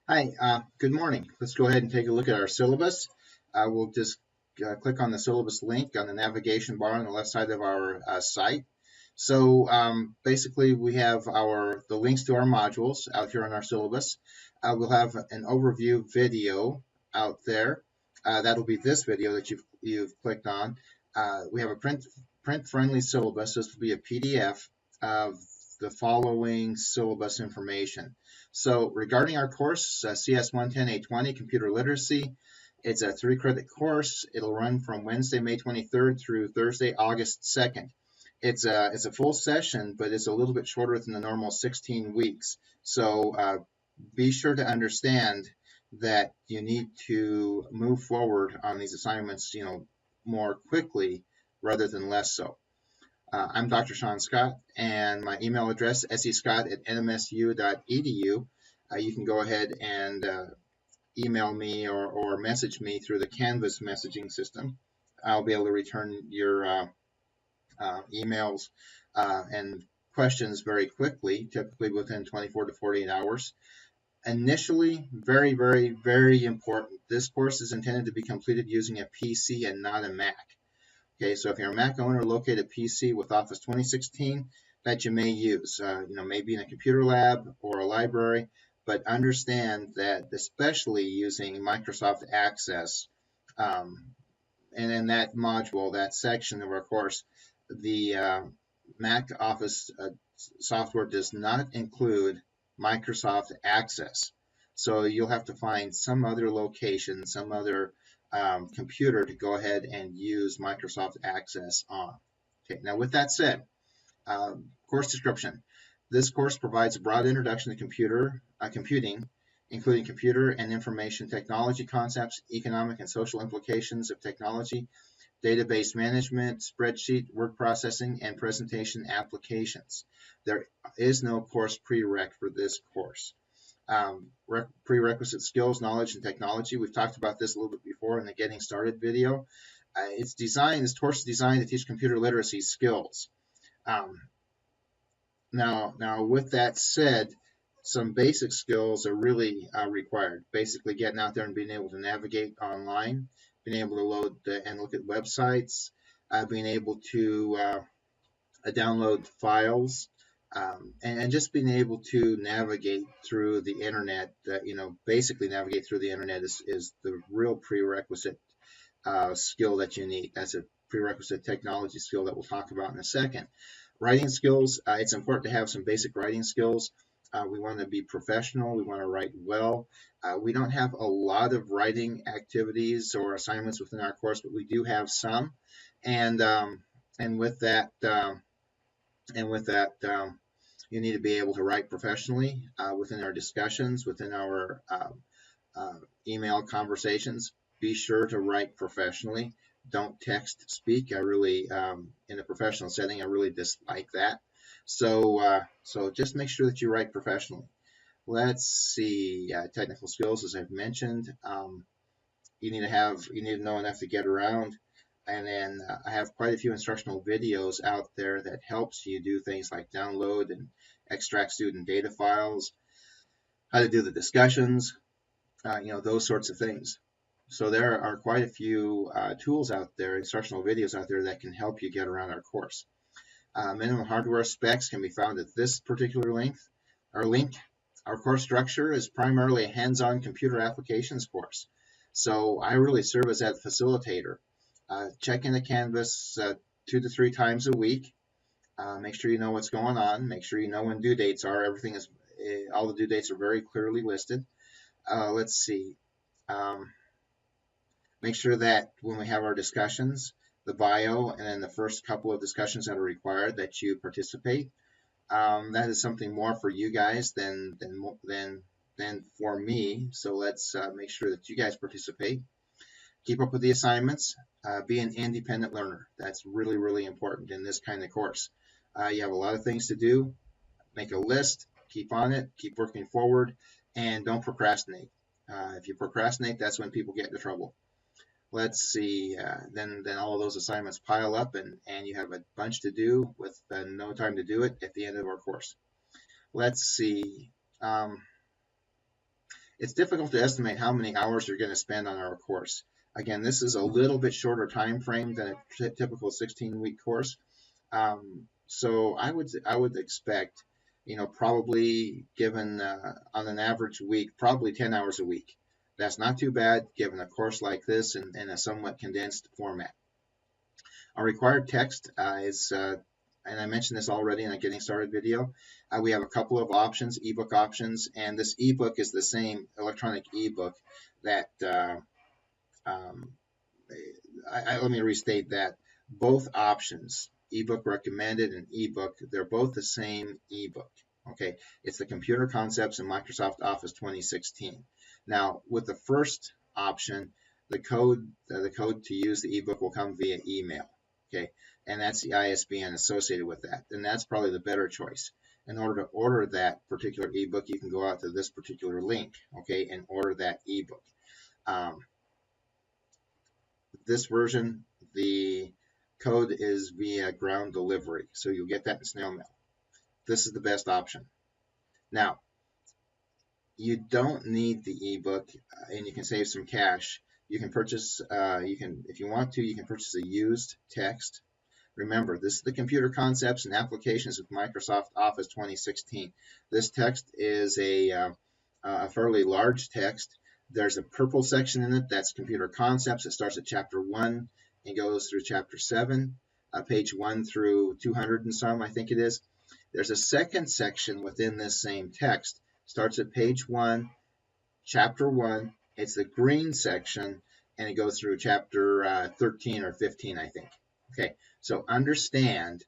Hi, good morning. Let's go ahead and take a look at our syllabus. We'll just click on the syllabus link on the navigation bar on the left side of our site. So basically, we have the links to our modules out here on our syllabus. We'll have an overview video out there. That'll be this video that you've clicked on. We have a print-friendly syllabus. This will be a PDF of the following syllabus information. So regarding our course, CS 110 A20 Computer Literacy, it's a 3-credit course. It'll run from Wednesday, May 23rd through Thursday, August 2nd. It's a full session, but it's a little bit shorter than the normal 16 weeks. So be sure to understand that you need to move forward on these assignments, more quickly rather than less so. I'm Dr. Sean Scott, and my email address, scott@nmsua.edu. You can go ahead and email me or message me through the Canvas messaging system. I'll be able to return your emails and questions very quickly, typically within 24 to 48 hours. Initially, very, very, very important. This course is intended to be completed using a PC and not a Mac. Okay, so if you're a Mac owner, locate a PC with Office 2016 that you may use, maybe in a computer lab or a library, but understand that especially using Microsoft Access, and in that module, that section of our course, the Mac Office software does not include Microsoft Access. So you'll have to find some other location, some other computer to go ahead and use Microsoft Access on. Okay, now with that said, course description. This course provides a broad introduction to computing, including computer and information technology concepts, economic and social implications of technology, database management, spreadsheet, word processing, and presentation applications. There is no course prereq for this course. Prerequisite skills, knowledge, and technology. We've talked about this a little bit before in the Getting Started video. This course is designed to teach computer literacy skills. Now, with that said, some basic skills are really required. Basically, getting out there and being able to navigate online, being able to load and look at websites, being able to download files, and just being able to navigate through the internet. Basically navigate through the internet is the real prerequisite skill that you need. That's a prerequisite technology skill that we'll talk about in a second. Writing skills, it's important to have some basic writing skills. We want to be professional. We want to write well. We don't have a lot of writing activities or assignments within our course, but we do have some. And with that, you need to be able to write professionally within our discussions, within our email conversations. Be sure to write professionally. Don't text speak. I really, in a professional setting, I really dislike that. So just make sure that you write professionally. Let's see, technical skills, as I've mentioned. You need to know enough to get around. And then I have quite a few instructional videos out there that helps you do things like download and extract student data files, how to do the discussions, those sorts of things. So there are quite a few tools out there, instructional videos out there that can help you get around our course. Minimum hardware specs can be found at this particular link. Our course structure is primarily a hands-on computer applications course. So I really serve as that facilitator. Check into Canvas 2 to 3 times a week. Make sure you know what's going on. Make sure you know when due dates are. All the due dates are very clearly listed. Let's see. Make sure that when we have our discussions, the bio, and then the first couple of discussions that are required, that you participate. That is something more for you guys than for me. So let's make sure that you guys participate. Keep up with the assignments. Be an independent learner. That's really, really important in this kind of course. You have a lot of things to do. Make a list. Keep on it. Keep working forward. And don't procrastinate. If you procrastinate, that's when people get into trouble. Let's see. Then all of those assignments pile up, and you have a bunch to do with no time to do it at the end of our course. Let's see. It's difficult to estimate how many hours you're going to spend on our course. Again, this is a little bit shorter time frame than a typical 16-week course. So I would expect, probably given on an average week, probably 10 hours a week. That's not too bad given a course like this in a somewhat condensed format. Our required text is, and I mentioned this already in a getting started video, we have a couple of options, ebook options, and this ebook is the same electronic ebook that, let me restate that. Both options, ebook recommended and ebook, they're both the same ebook. Okay, it's the Computer Concepts in Microsoft Office 2016. Now, with the first option, the code to use the ebook will come via email. Okay, and that's the ISBN associated with that, and that's probably the better choice. In order to order that particular ebook, you can go out to this particular link, okay, and order that ebook. This version, the code is via ground delivery, so you'll get that in snail mail. This is the best option. Now, you don't need the ebook, and you can save some cash. You can purchase, if you want to, you can purchase a used text. Remember, this is the Computer Concepts and Applications with Microsoft Office 2016. This text is a fairly large text. There's a purple section in it that's Computer Concepts. It starts at chapter 1 and goes through chapter 7, page 1 through 200 and some, I think it is. There's a second section within this same text. Starts at page 1, chapter 1. It's the green section, and it goes through chapter 13 or 15, I think. Okay, so understand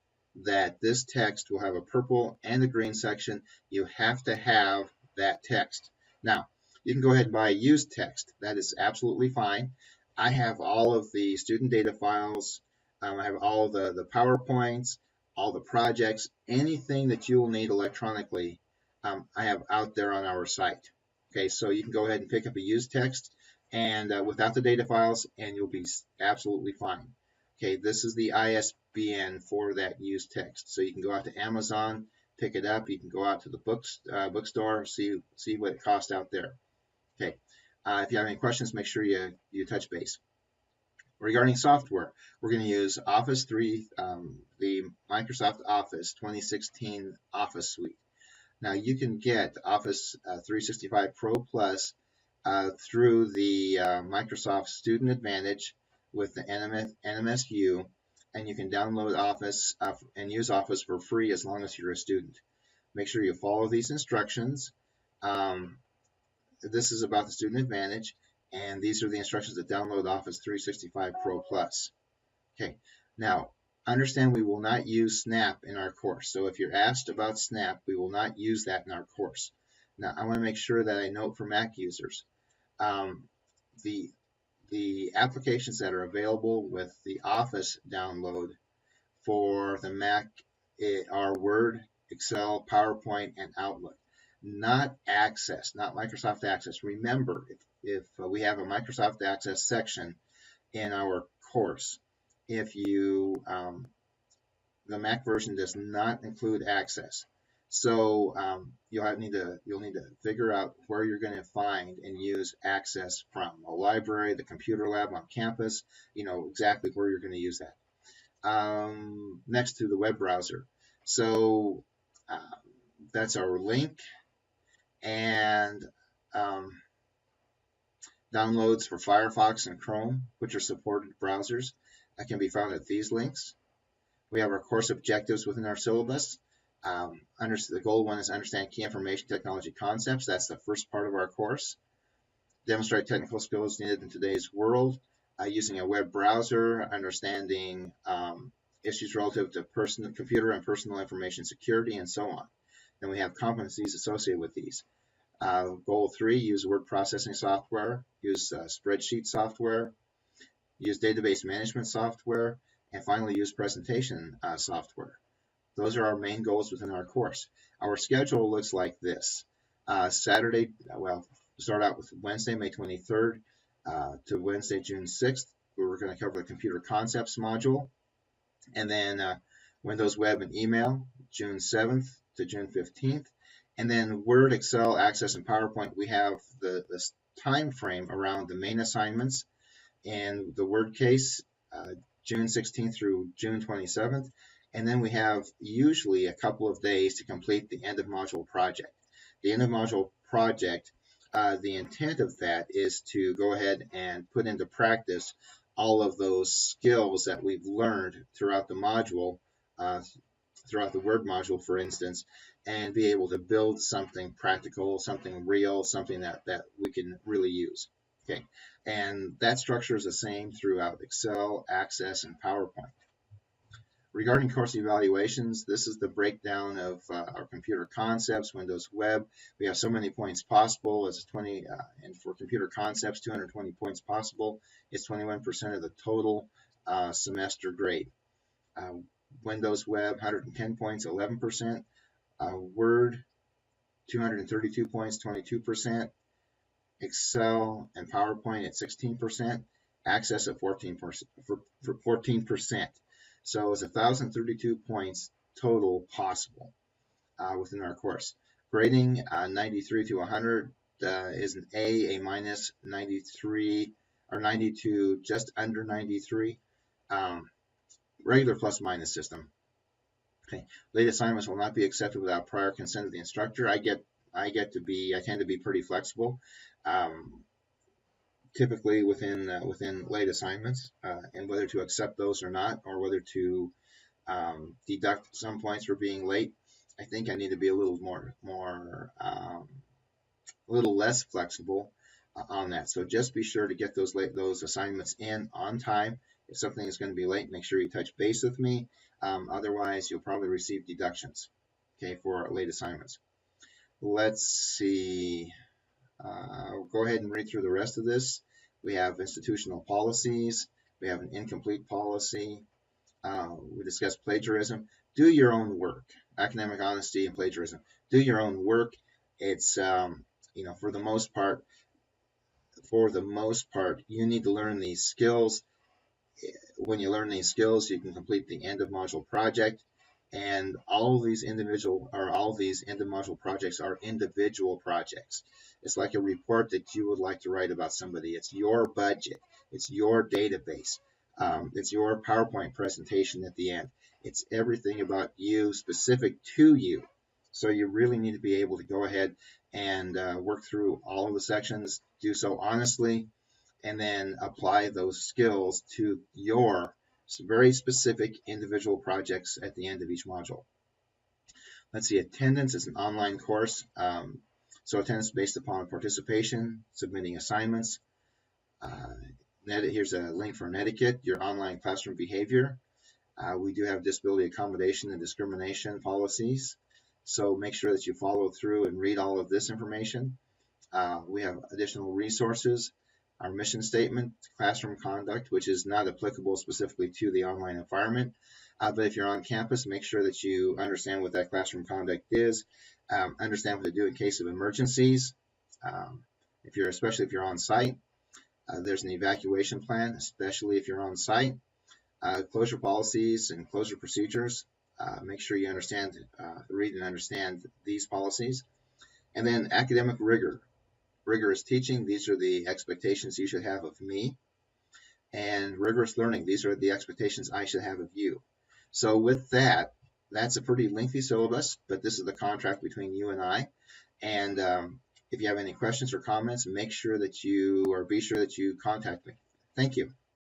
that this text will have a purple and a green section. You have to have that text. Now, you can go ahead and buy a used text. That is absolutely fine. I have all of the student data files. I have all the PowerPoints, all the projects, anything that you will need electronically, I have out there on our site. Okay, so you can go ahead and pick up a used text and without the data files, and you'll be absolutely fine. Okay, this is the ISBN for that used text. So you can go out to Amazon, pick it up. You can go out to the bookstore, see what it costs out there. Okay, if you have any questions, make sure you touch base. Regarding software, we're going to use Office 3, the Microsoft Office 2016 Office Suite. Now, you can get Office 365 Pro Plus through the Microsoft Student Advantage with the NMSUA, and you can download Office and use Office for free as long as you're a student. Make sure you follow these instructions. This is about the Student Advantage, and these are the instructions to download Office 365 Pro Plus. Okay, now understand we will not use Snap in our course. So if you're asked about Snap, we will not use that in our course. Now, I want to make sure that I note for Mac users, the applications that are available with the Office download for the Mac are Word, Excel, PowerPoint, and Outlook. Not Access, not Microsoft Access. Remember, if we have a Microsoft Access section in our course, if you the Mac version does not include Access, so you'll need to figure out where you're going to find and use Access from. A library, the computer lab on campus, exactly where you're going to use that. Next to the web browser. So that's our link. And downloads for Firefox and Chrome, which are supported browsers, that can be found at these links. We have our course objectives within our syllabus. The goal one is understand key information technology concepts. That's the first part of our course. Demonstrate technical skills needed in today's world using a web browser, understanding issues relative to computer and personal information security, and so on. Then we have competencies associated with these. Goal 3, use word processing software, use spreadsheet software, use database management software, and finally use presentation software. Those are our main goals within our course. Our schedule looks like this. Saturday, well, start out with Wednesday, May 23rd to Wednesday, June 6th, where we're going to cover the Computer Concepts module. And then Windows Web and Email, June 7th to June 15th. And then Word, Excel, Access, and PowerPoint, we have the time frame around the main assignments. In the Word case, June 16th through June 27th. And then we have usually a couple of days to complete the end of module project. The end of module project, the intent of that is to go ahead and put into practice all of those skills that we've learned throughout the module, throughout the Word module, for instance, and be able to build something practical, something real, something that we can really use. Okay, and that structure is the same throughout Excel, Access, and PowerPoint. Regarding course evaluations, this is the breakdown of our computer concepts, Windows Web. We have so many points possible. It's 20, and for computer concepts, 220 points possible. It's 21% of the total semester grade. Windows Web, 110 points, 11%. Word, 232 points, 22%. Excel and PowerPoint at 16%. Access at 14%. For 14%. So it's 1,032 points total possible within our course. Grading 93 to 100 is an A minus, 93 or 90 to just under 93. Regular plus minus system. Okay. Late assignments will not be accepted without prior consent of the instructor. I tend to be pretty flexible. Typically within late assignments, and whether to accept those or not, or whether to deduct some points for being late. I think I need to be a little a little less flexible on that. So just be sure to get those assignments in on time. If something is going to be late, make sure you touch base with me. Otherwise, you'll probably receive deductions, okay, for late assignments. Let's see. I'll go ahead and read through the rest of this. We have institutional policies. We have an incomplete policy. We discussed plagiarism. Do your own work. Academic honesty and plagiarism. Do your own work. It's for the most part, you need to learn these skills. When you learn these skills, you can complete the end of module project. And all these end of module projects are individual projects. It's like a report that you would like to write about somebody. It's your budget. It's your database. It's your PowerPoint presentation at the end. It's everything about you, specific to you. So you really need to be able to go ahead and work through all of the sections, do so honestly, and then apply those skills to your very specific individual projects at the end of each module. Let's see, attendance is an online course. So attendance based upon participation, submitting assignments. Here's a link for Netiquette, your online classroom behavior. We do have disability accommodation and discrimination policies. So make sure that you follow through and read all of this information. We have additional resources. Our mission statement, classroom conduct, which is not applicable specifically to the online environment. But if you're on campus, make sure that you understand what that classroom conduct is, understand what to do in case of emergencies. Especially if you're on site, there's an evacuation plan, especially if you're on site. Closure policies and closure procedures. Make sure you read and understand these policies. And then academic rigor. Rigorous teaching, these are the expectations you should have of me. And rigorous learning, these are the expectations I should have of you. So with that, that's a pretty lengthy syllabus, but this is the contract between you and I. And if you have any questions or comments, be sure that you contact me. Thank you.